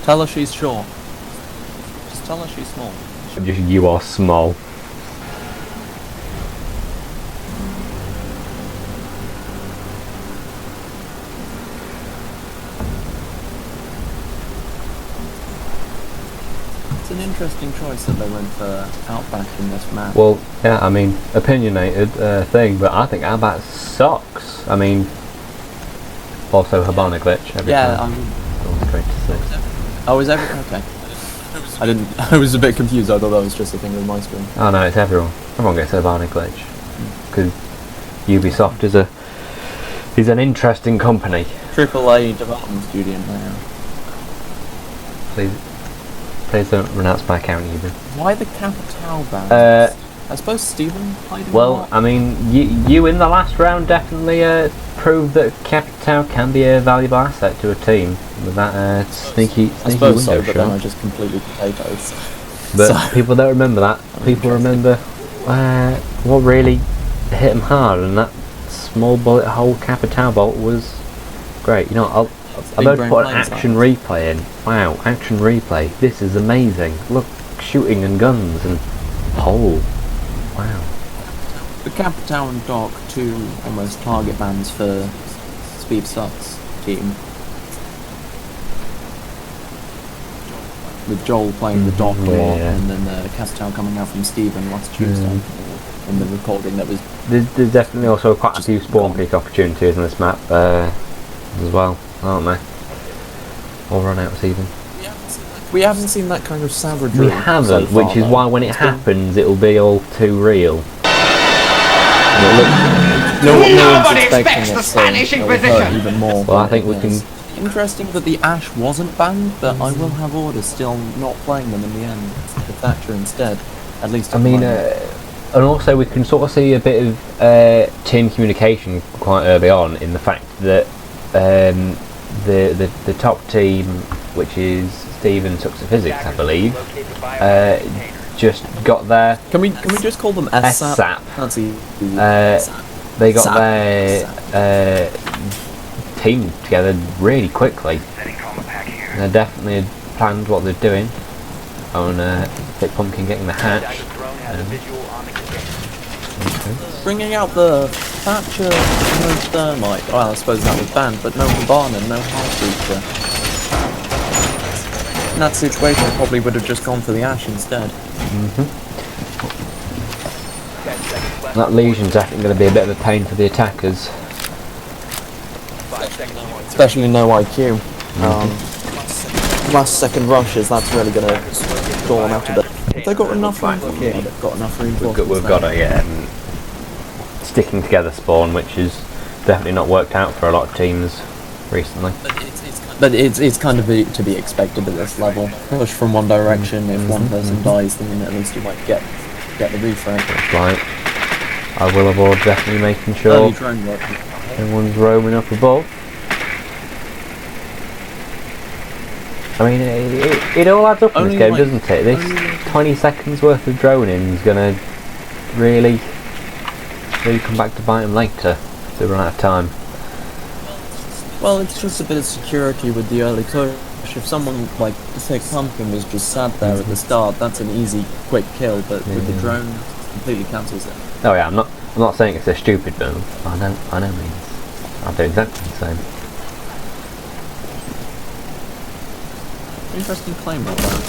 Tell her she's short. Just tell her she's small. Just you are small. It's an interesting choice that they went for Outback in this map. Well, yeah, I mean, opinionated thing, but I think Outback sucks. I mean, also Habana glitch every time. Straight to 6. Oh, is okay. I didn't. I was a bit confused. I thought that was just a thing with my screen. Oh no, it's everyone. Everyone gets a Habana glitch because Ubisoft is an interesting company. AAA development studio now. Please don't renounce my account either. Why the Capitao ban? I suppose Stephen played him. Well, I mean, you in the last round definitely proved that Capitao can be a valuable asset to a team with that sneaky I suppose window so, but shot. then I just completely potatoes. But So- people don't remember that. People remember what really hit them hard, and that small bullet hole Capitao bolt was great. You know, I'm big going to brain put an playing action replay in. Wow, action replay. This is amazing. Look, shooting and guns and hole. Wow. The Capitao and Doc, two almost target bans for Speed Sucks team. With Joel playing the Doc a lot, Yeah. and then Capitao coming out from Stephen last Tuesday in the recording that was. There's definitely also quite a few spawn peak opportunities on this map as well, aren't there? Or run outs even. We haven't seen that kind of savagery. We haven't, so far, which is though. why when it It's been- happens, it'll be all too real. No one's Nobody expecting expects the it, Spanish so it'll hurt Inquisition. even more. Well, I when think it we can. is. Interesting that the Ash wasn't banned, but I will have orders still not playing them in the end. The Thatcher instead, at least. I at the mean, moment. and also we can sort of see a bit of team communication quite early on in the fact that the top team, which is Stephen Sucks at Physics, I believe, just got their Can we just call them SSAP? SSAP. That's easy. They got SAP. their team together really quickly. They definitely planned what they're doing on Thick Pumpkin getting the hatch. Bringing out the Thatcher, no Thermite. Well, I suppose that was banned, but no Habana, no Heart Breacher. In that situation, I probably would have just gone for the Ash instead. That Legion's definitely going to be a bit of a pain for the attackers. Especially no IQ. Last second rushes, that's really going to stall them out a bit. Have they got enough reinforcements? Yeah, they've got enough reinforcements. We've got a sticking together spawn, which has definitely not worked out for a lot of teams recently. But it's kind of to be expected at this level. Push from one direction, if one person dies, then at least you might get the refresh. Right. I will avoid definitely making sure Early drone work. everyone's roaming up above. I mean, it all adds up in Only this game, like- doesn't it? This only- 20 seconds worth of droning is going to really come back to bite them later if they run out of time. Well, it's just a bit of security with the early push. If someone like Thick Pumpkin was just sat there at the start, that's an easy, quick kill. But with the drone, it completely cancels it. Oh yeah, I'm not saying it's a stupid move. I know means I'll do exactly the same. Interesting claim like that.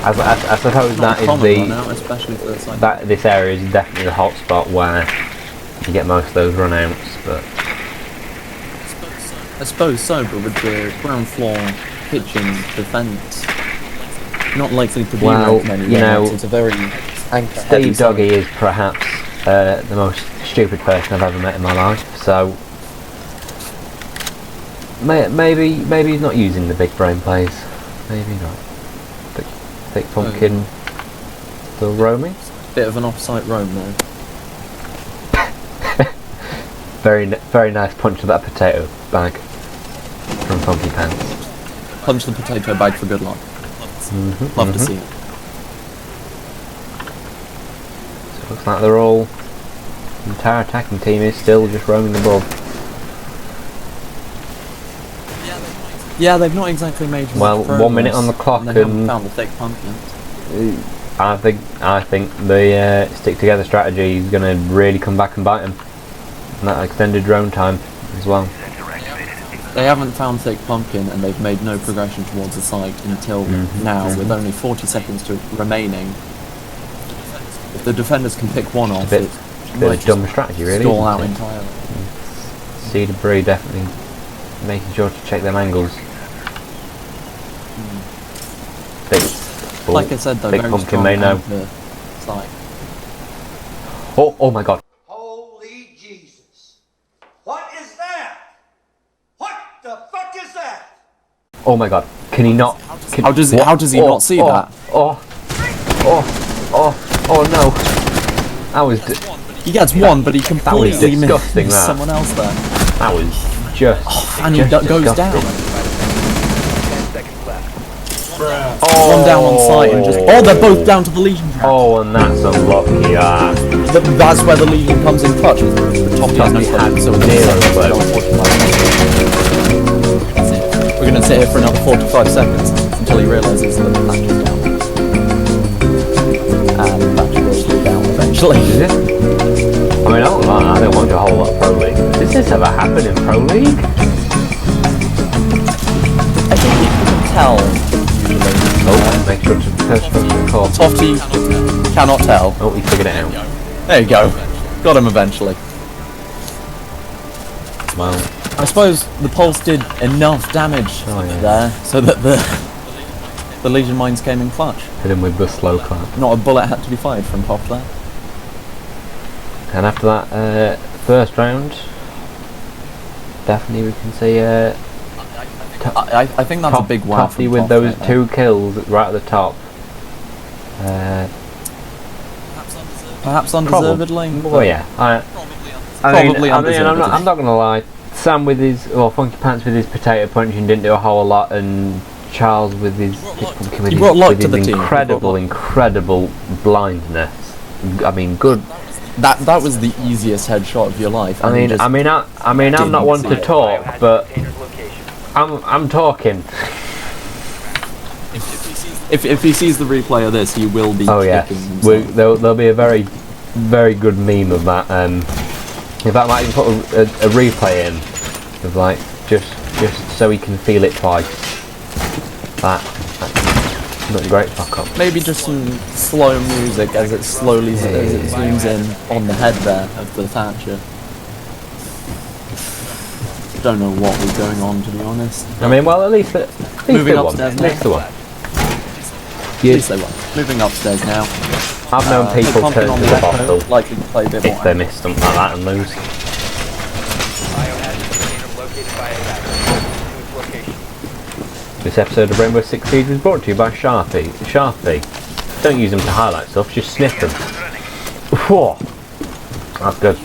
I suppose Not that a is common one the now, especially for this. Like, that this area is definitely the hot spot where you get most of those run outs, but I suppose so, but with the ground floor kitchen defence, not likely to be Well, many you know, run-outs. It's a very anchor Steve Doggy is perhaps the most stupid person I've ever met in my life, so maybe he's not using the big brain plays. Maybe not. Thick Pumpkin still roaming. bit of an off-site roam there. Very nice punch of that potato bag from Funky Pants. Punch the potato bag for good luck. Love to see it. So it looks like they're all. The entire attacking team is still just roaming above. Yeah, they've not exactly made much Well, progress, 1 minute on the clock and they haven't and- found the thick pumpkin. I think the stick together strategy is going to really come back and bite them. And that extended drone time as well. They haven't found thick pumpkin, and they've made no progression towards the site until now, with only 40 seconds remaining. If the defenders can pick one off, bit it of might a dumb strategy, really. stall isn't out it? entirely. See Debris definitely making sure to check them angles. Like I said, though, Thick very pumpkin strong may know. anchor site. Oh my god. Holy Jesus. What is that? What the fuck is that? Oh my god. Can he not? How does he not see that? Oh no. That was He gets one, but he completely disgusting, misses that. someone else there. that was just And he just goes disgusting. down. One down on site and just... Oh, they're both down to the Legion track. Oh, and that's unlucky. That's where the Legion comes in clutch. The top has no clutch, so we're Zero gonna we're going to sit here for another 45 seconds until he realises that the patch is down. And the patch will slow down eventually. Is it? I mean, I don't want to do a whole lot of Pro League. Does this ever happen in Pro League? I think you can tell, usually. Oh, make sure to call. Tofty cannot tell. Oh, he figured it out. There you go. Got him eventually. Well, I suppose the pulse did enough damage there so that the Legion mines came in clutch. hit him with the slow clap. Not a bullet had to be fired from top there. And after that first round, definitely we can see I think that's a big wow Toffee from with Toff those there. 2 kills right at the top. Perhaps undeservedly. Well, yeah. Probably I'm undeservedly. not gonna lie. Sam with his, or Funky Pants with his potato punching didn't do a whole lot, and Charles with his, He brought luck with to his the team. He brought incredible blindness. I mean, good. That was the easiest headshot of your life. I and he mean, just I'm not one to didn't talk, but I'm talking. If he sees the replay of this, he will be Oh yeah, kicking himself. there'll be a very, very good meme of that. In fact, I might even put a replay in of like just so he can feel it twice. That's not a great fuck up. Maybe just some slow music as it slowly as it zooms in on the head there of the Thatcher. Don't know what was going on, to be honest. I mean, well, at least Moving they won. upstairs At least they won. At least they won. Moving upstairs now. I've known people Pumpkin turn on to the the Echo, bottle likely to play a bit if more. they miss something like that and lose. This episode of Rainbow Six Siege was brought to you by Sharpie. Don't use them to highlight stuff, just sniff them. Whoa. That's good.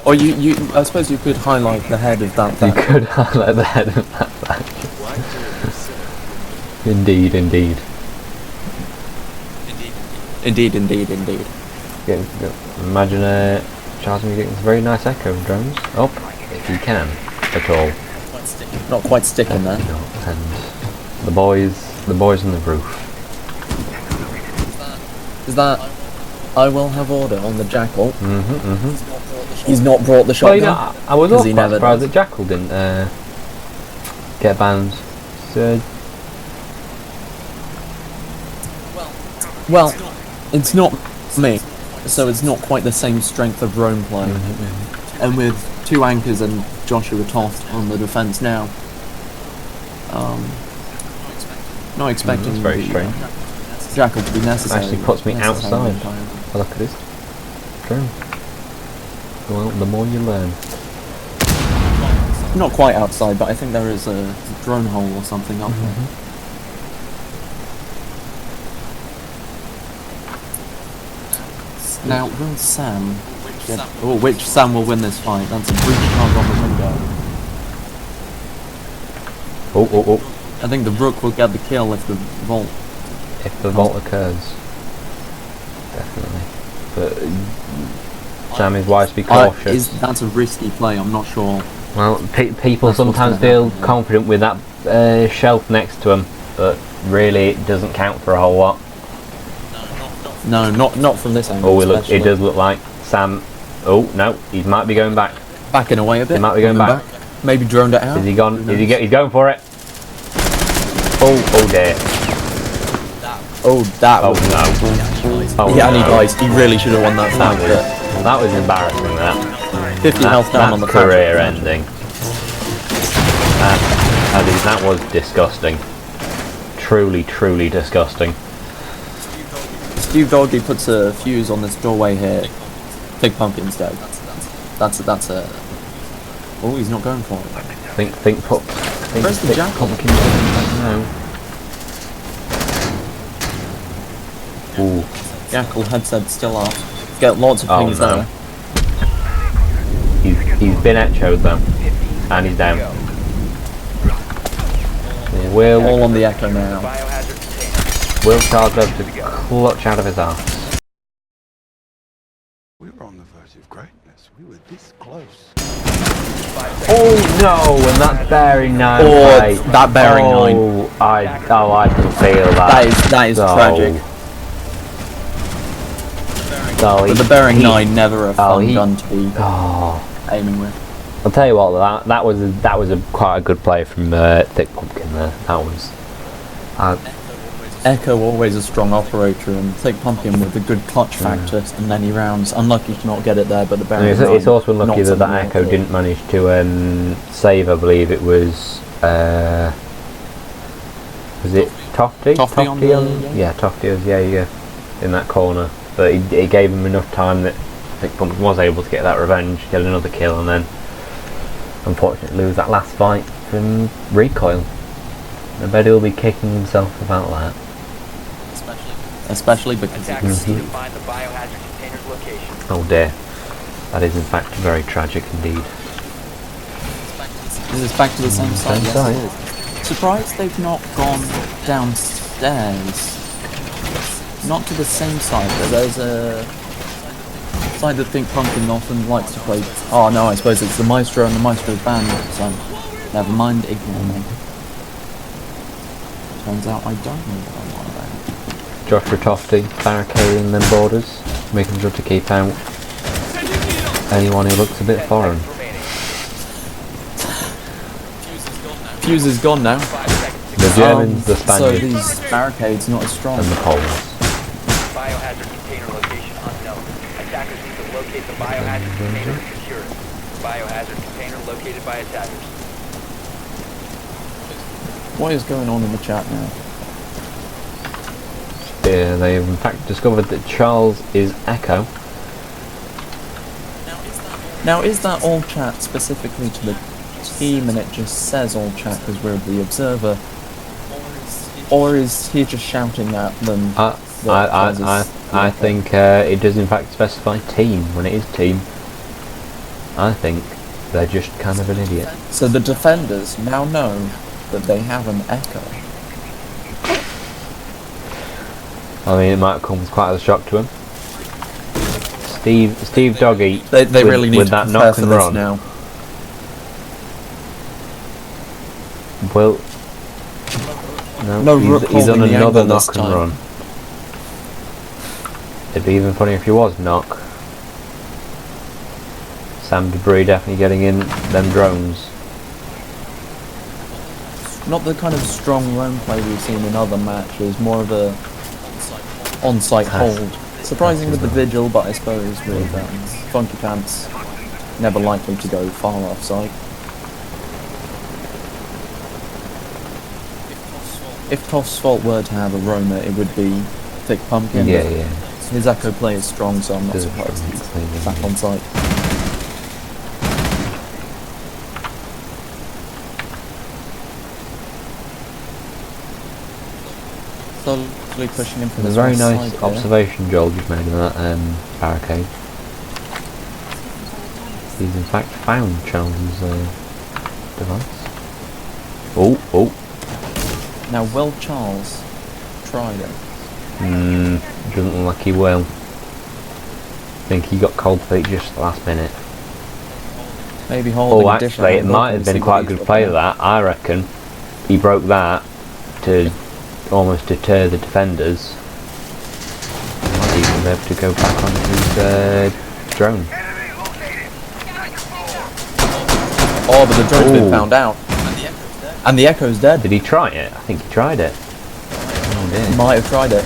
Or I suppose you could highlight the head of that You Thatcher. could highlight the head of that fact. Indeed. Indeed. Imagine Charles getting some very nice echo drones. Oh, if he can at all. Not quite sticking there. No, and the boys on the roof. Is that I will have order on the Jackal? Mm-hmm. He's not brought the Well, shotgun. you know, I was 'cause also he quite never surprised does. that Jackal didn't get banned. So, Well, it's not me, so it's not quite the same strength of drone play. And with 2 anchors and Joshua Toft on the defence now, not expecting that's very the, strange. Jackal to be necessary. Actually puts me necessary outside. entirely. Oh, look at this drone. Well, the more you learn. Not quite outside, but I think there is a drone hole or something up there. Now, will Sam get... Oh, which Sam will win this fight? That's a breach charge on the window. Oh. I think the Rook will get the kill if the Vault... If the vault occurs. Definitely. But Sam is wise to be cautious. That's a risky play, I'm not sure. Well, people That's what's sometimes gonna feel happen, yeah. confident with that shelf next to them, but really it doesn't count for a whole lot. No, not from this angle. Oh, it especially. does look like Sam. Oh no, he might be going back. Backing away a bit. He might be going back. Maybe droned it out. Is he gone? Who Is he knows? he's going for it? Oh dear. Oh, that Oh was. no. Oh, Yeah, and he no. dies. He really should have won that fight. But That was embarrassing. That. 50 health down on the That's career faction. ending. That was disgusting. Truly disgusting. Steve Doggy puts a fuse on this doorway here. Big Pumpkin's dead. That's a. Oh, he's not going for it. Think Where's the jackal? Pumpkin now. Ooh. Jackal headset still up. Get lots of Oh, pings no. there. He's been echoed though. And he's down. Will All on the echo now. Charles goes to clutch out of his arse. We were on the verge of greatness. We were this close. Oh no, and that bearing 9 Oh, play. that bearing 9. I can feel that. That is So- tragic. So But the bearing 9 never a fun gun to be Oh, aiming with. I'll tell you what, that was a quite a good play from Thick Pumpkin there. That was. Echo always a strong operator, and Thick Pumpkin with a good clutch factor in many rounds. Unlucky to not get it there, but the bearing 9. It's also unlucky not that something Echo else. didn't manage to save. I believe it was it Tofty? Tofty on the- yeah, Tofty was yeah in that corner, but it gave him enough time that Thick Pumpkin was able to get that revenge, get another kill, and then unfortunately lose that last fight from recoil. I bet he'll be kicking himself about that. Especially because Attackers need to find the biohazard container's location. Oh dear, that is in fact very tragic indeed. Is this back to the same side? Same Yes, side. it is. Surprised they've not gone downstairs. Not to the same side, but there's a side that Think Pumpkin often likes to play. Oh no, I suppose it's the Maestro and the Maestro's band, so never mind, ignore me. Turns out I don't know what I'm on about. Joshua Tofty barricading them borders, making sure to keep out anyone who looks a bit foreign. Fuse is gone now. The Germans, the So Spaniards, these barricades not as strong. and the Poles. Biohazard container location unknown. Attackers need to locate the biohazard container and secure it. Biohazard container located by attackers. What is going on in the chat now? Yeah, they've in fact discovered that Charles is Echo. Now, is that all chat specifically to the team and it just says all chat because we're the observer? Or is he just shouting at them? I think it does in fact specify team when it is team. I think they're just kind of an idiot. So the defenders now know that they have an echo. I mean, it might come as quite as a shock to him. Steve Doggy. They with- really need with to that prepare knock for and this run. now. Well, No he's Rook on holding the another angle this knock and time. run. It'd be even funnier if he was knock. Sam Debris definitely getting in them drones. Not the kind of strong roam play we've seen in other matches, more of a on-site hold. Surprising with the Vigil, but I suppose with Funky Pants, never likely to go far off-site. If Toff's fault were to have a roamer, it would be Thick Pumpkin. Yeah, but yeah. His echo play is strong, so I'm not Does it surprised he's clean, back yeah. on site. Slowly pushing him for A the very west nice side here. observation, Joel, you've made of that barricade. He's in fact found Charles's device. Oh. Now, will Charles try it? Doesn't look like he will. I think he got cold feet just at the last minute. Maybe holding Oh, a dish actually, it handle, might can have you been see quite a what he's good play of looking that. I reckon he broke that to almost deter the defenders. Might even be able to go back on his drone. Oh, but the drone's been Ooh. found out. And the Echo's dead. Did he try it? I think he tried it. Oh dear. Might have tried it.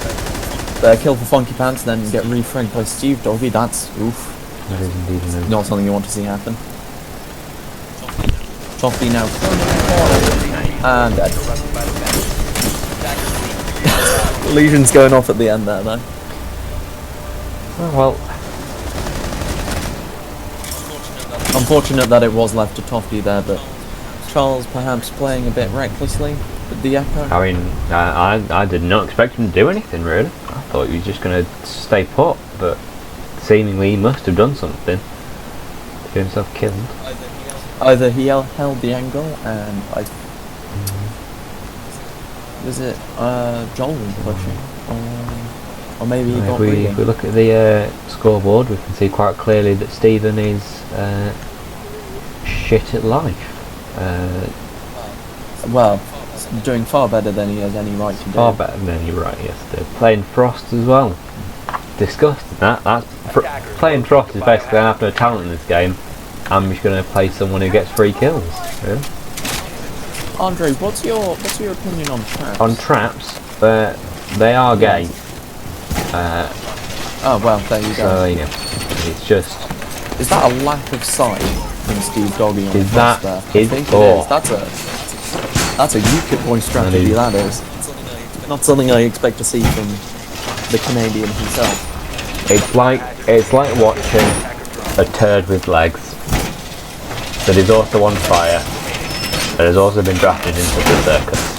Kill for Funky Pants, then get refragged by Steve Doggy. That's oof. That is indeed an Not something you want to see happen. Toffee now. And dead. Legion's going off at the end there, though. Oh, well, Unfortunate that it was left to Toffee there, but Charles perhaps playing a bit recklessly with the Echo. I mean, I did not expect him to do anything really. I thought he was just going to stay put, but seemingly he must have done something to get himself killed. Either he held the angle and was it Joel pushing, or maybe he got reading. If we look at the scoreboard, we can see quite clearly that Stephen is shit at life. Well, doing far better than he has any right to do. Far better than you're right yesterday. Playing Frost as well. Disgusting that. Playing Frost is basically having a talent in this game. I'm just going to play someone who gets free kills. Really. Andre, what's your opinion on traps? On traps, they are gay. Oh well, there you go. So yeah, it's just. Is that a lack of sight from Steve Doggy on Is the that cross there? I his think it ball? is. That's a UKIP boy strategy. That is not something I expect to see from the Canadian himself. It's like watching a turd with legs that is also on fire, that has also been drafted into the circus.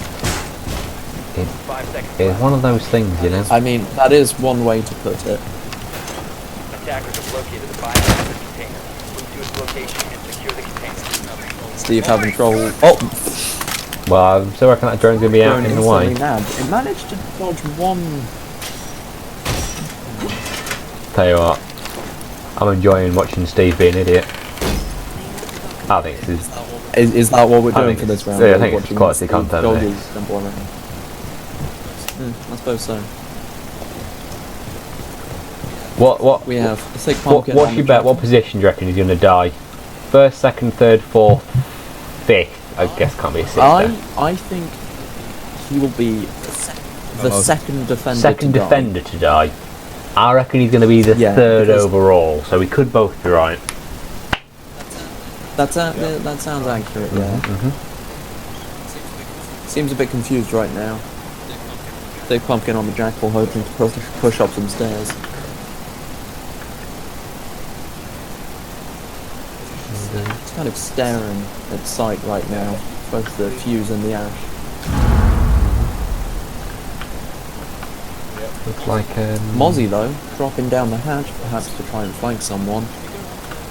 It's one of those things, you know. I mean, that is one way to put it. Attackers have located the biohazard container. Move to its location and secure the container. Steve having trouble. Oh, Well, I'm still reckon that drone's gonna be out drone in the way. instantly nabbed. It managed to dodge one. Tell you what, I'm enjoying watching Steve be an idiot. I think this is. Is that what we're I doing think for this it's- round? yeah, I We're think it's watching quality Steve content, Doggy's stumble around. I suppose so. What We have a thick What, pumpkin. what's on your the bet? track. What position do you reckon he's going to die? First, second, third, fourth, fifth? I guess can't be a sixth. I think he will be the second defender. Second to die. defender to die. I reckon he's going to be the Yeah, third because- overall, so we could both be right. That sounds accurate. Yeah. Seems a bit confused right now. Thick pumpkin on the jackal, hoping to push up some stairs. It's kind of staring at sight right now, both the fuse and the ash. Looks like Mozzie though, dropping down the hatch, perhaps to try and flank someone.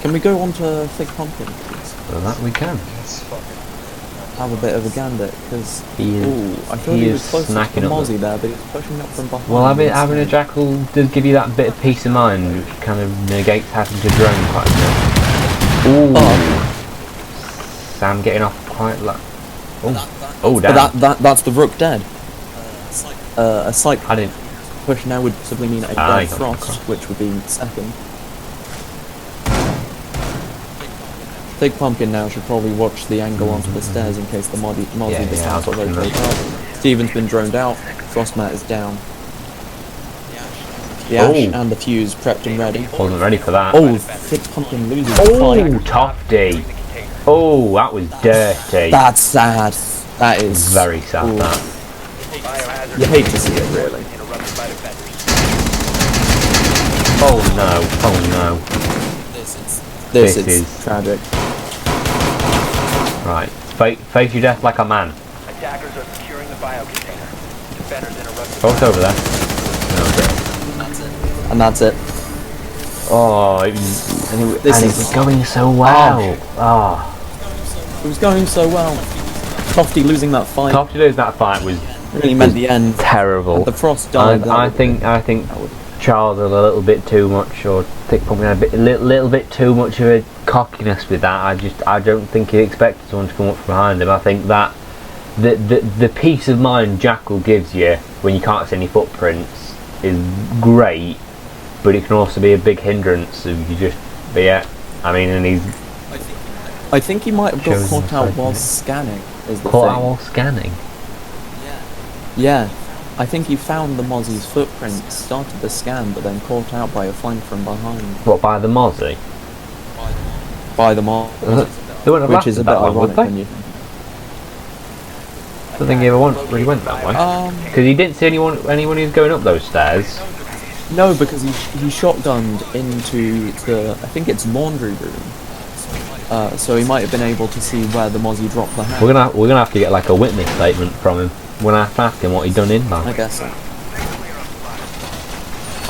Can we go on to Thick Pumpkin, please? so that we can. Have a bit of a gander, because He is- I thought he he is was closer to snacking up Mozzie there, but he's pushing up from behind. Well, having a instead. jackal does give you that bit of peace of mind, which kind of negates having to drone quite a bit. Ooh, Oh, Sam getting off quite low. Oh, damn! but that's the Rook dead. A sight I didn't. push now would simply mean a Ah, dead he got Frost, which would be second. Thick Pumpkin now should probably watch the angle onto the stairs in case the Mozzie Yeah, decides to I was watching rotate that. up. Steven's been droned out, Frostmat is down. The Oh. Ash and the Fuse prepped and ready. Wasn't ready for that. Oh, Thick Pumpkin loses the Oh, fight. Tofty! Oh, that was dirty. That's sad. That is Very sad. Ooh. That. Biohazard You hate to see it, really. interrupted by defenders. Oh no! Oh no! This This is is- tragic. Right, face your death like a man. Attackers are securing the bio container. Defenders interrupted. Oh, it's over there. No, great. And that's it. Oh, it This and is- it's going so well. Ah, It was going so well. Tofty losing that fight Tofty losing that fight was really meant the end. terrible. The Frost died. And I think Charles had a little bit too much, or Thick Pumpkin had a little bit too much of a cockiness with that. I don't think he expected someone to come up from behind him. I think that the peace of mind Jackal gives you when you can't see any footprints is great, but it can also be a big hindrance if you just I mean, and he's I think he might have got Chosen caught out side, while yeah. scanning. Is the caught thing. out while scanning. Yeah, I think he found the Mozzie's footprints, started the scan, but then caught out by a flank from behind. What, by the Mozzie? By the Mozzie, They wouldn't have which is a lasted bit that long, would ironic they? when you... I don't think he ever really went that way. Because he didn't see anyone who was going up those stairs. No, because he shotgunned into the, I think it's laundry room. So he might have been able to see where the Mozzie dropped the hand. We're gonna have to get like a witness statement from him. We're gonna have to ask him what he done in I there. guess so.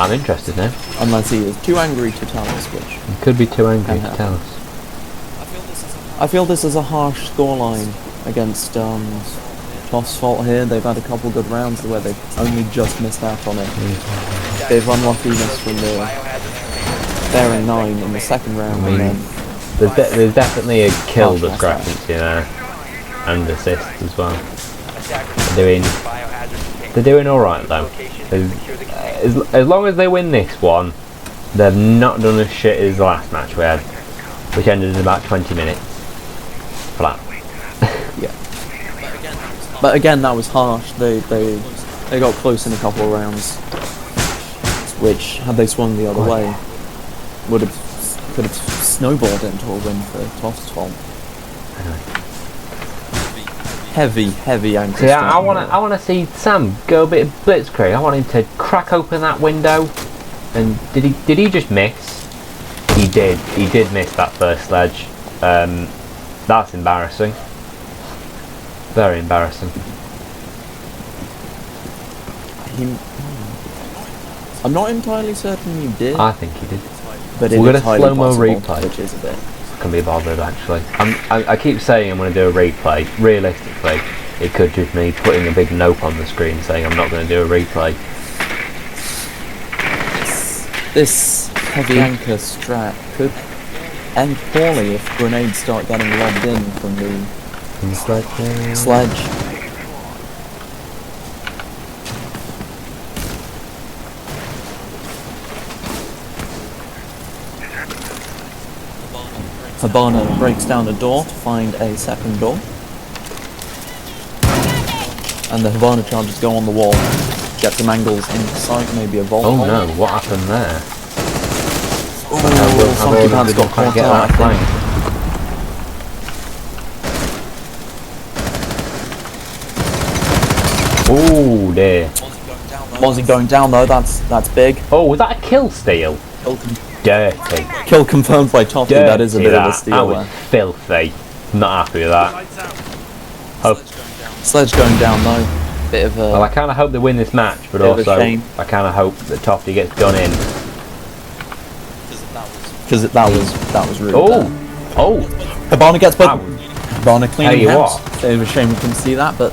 I'm interested now. Unless he is too angry to tell us, which... He could be too angry to tell us. I feel this is a harsh scoreline against Toff's fault here. They've had a couple good rounds where they've only just missed out on it. They've unluckiness from the bearing 9 in the second round, and then There's definitely a kill Harsh last discrepancy there, and assists as well. Biohazard They're doing all right though. As long as they win this one, they've not done as shit as the last match we had, which ended in about 20 minutes flat. But again, that was harsh. They got close in a couple of rounds, which, had they swung the other way, could have snowballed into a win for Toff's fault. Heavy ankle. See, I want to see Sam go a bit of blitzkrieg. I want him to crack open that window. And did he just miss? He did. He did miss that first sledge. That's embarrassing. Very embarrassing. I'm not entirely certain you did, I think he did. but we're it is gonna highly slow-mo possible, replay. which is a bit. Can be bothered actually. I keep saying I'm going to do a replay. Realistically, it could just me putting a big nope on the screen saying I'm not going to do a replay. This heavy anchor strat could end poorly if grenades start getting lobbed in from the sledge. Habana breaks down a door to find a second door. And the Havana charges go on the wall. Get some angles into sight, maybe a vault. Oh no! What happened there? Funky Pants got caught out, I think. Oh dear. Mozzie going down though, that's big. Oh, was that a kill steal? Dirty. Kill confirmed by Toffee, that is a Dirty, bit of a that steal was there. filthy. Not happy with that. Sledge going down though. Bit of a... Well, I kind of hope they win this match, but Bit of a also shame. I kind of hope that Toffee gets done in. Because that was rude. Oh, there. oh, Habana gets I but was, Habana cleaning Tell you house. Bit of a shame we couldn't see that, but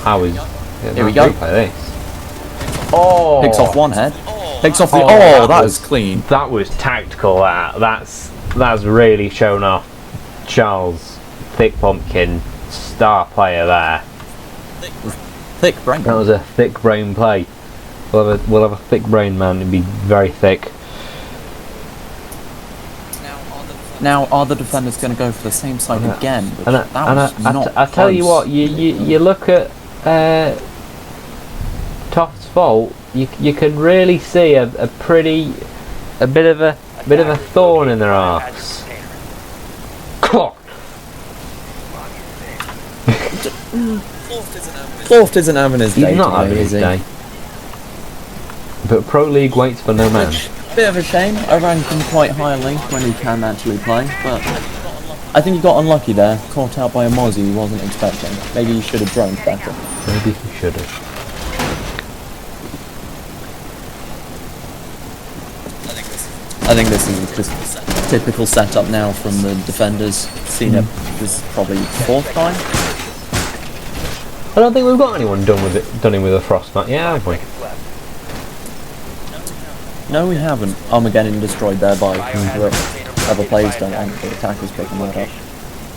I was. Here we go. Replay this. Oh, picks off one head. Picks off the... Oh, Oh, that that was- was clean. That was tactical. That's really shown off Charles Thick Pumpkin, star player there. Thick brain. That was a thick brain play. We'll have a thick brain man. It'd be very thick. Now, are the defenders going to go for the same side again? Which And that was not I tell you close. what, you look at Toft's fault. You can really see a bit of a thorn in their arse. Cloft isn't having his day He's not today, having his is he? day. But Pro League waits for no man. Bit of a shame. I rank him quite highly when he can actually play, but I think he got unlucky there. Caught out by a Mozzie he wasn't expecting. Maybe he should have droned better. Maybe he should have. I think this is just typical setup now from the defenders. Seen it this probably fourth time. I don't think we've got anyone done in with a frost mat. Yeah, have we? No, we haven't. Armageddon destroyed their bike. Biohazard But container other players located don't by want the attackers picking that up. location.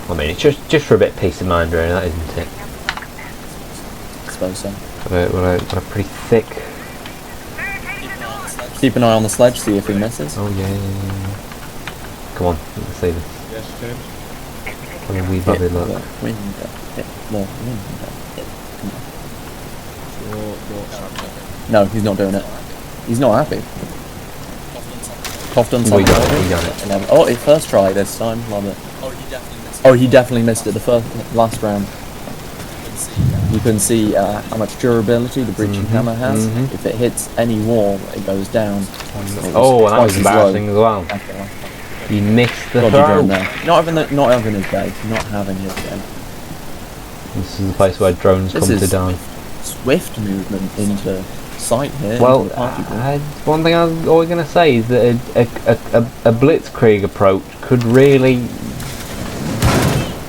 I mean, it's just for a bit of peace of mind, really, that isn't it? I suppose so. What a pretty thick. Keep an eye on the sledge, see if he misses. Oh yeah. Come on, let's see this. Yes, James? Have a wee Hit bobby the look. window. Hit the window. Hit. Come on. No, he's not doing it. He's not happy. Cofton's We got it, we got it. Oh, it first try this time. Love it. Oh, he definitely missed it the last round. You can see how much durability the breaching hammer has. mhm. If it hits any wall, it goes down. Oh, and that was twice as low. embarrassing as well. Okay. He missed the Dodgy drone throw. there. Not having his day. Not having his day. This is the place where drones This come to is die. swift movement into sight here. Well, into the party group. one thing I was always going to say is that a blitzkrieg approach could really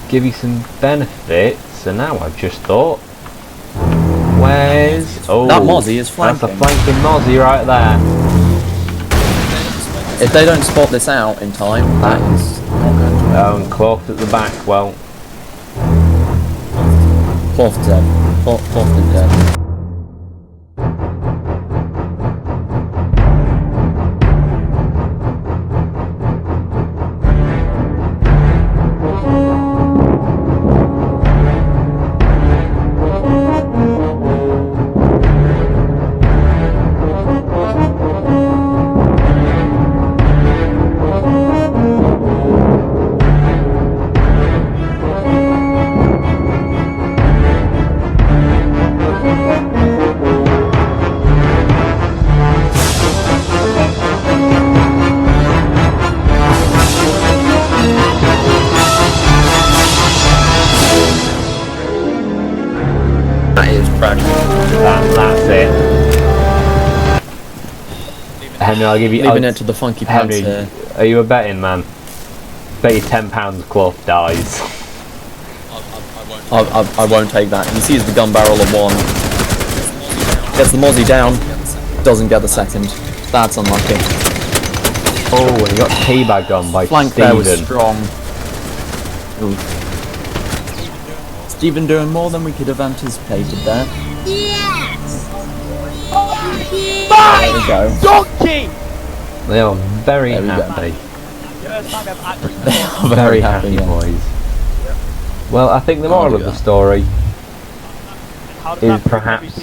give you some benefits, and now I've just thought, where's... Oh, That Mozzie is flanking. That's a flanking Mozzie right there. If they don't spot this out in time, that is not going to Oh, and Clough at the back, well, Cloth dead. Cloth is dead. That is tragic. that's it. Henry, I'll give you... Leaving it to the funky pants Henry, here. are you a betting man? Bet you £10 Clough dies. I won't take that. He sees the gun barrel of one. Gets the Mozzie down. Doesn't get the second. That's unlucky. Oh, and he got teabagged on by Flank there was Stephen. strong. Ooh. Stephen doing more than we could have anticipated there. There we go. Donkey! They are very There we go. happy. They are very happy. Yeah. boys. Well, I think the moral of the story is perhaps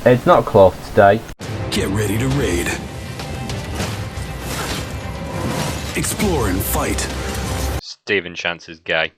it's not Clough today. Get ready to raid. Explore and fight. Stephen Chance is gay.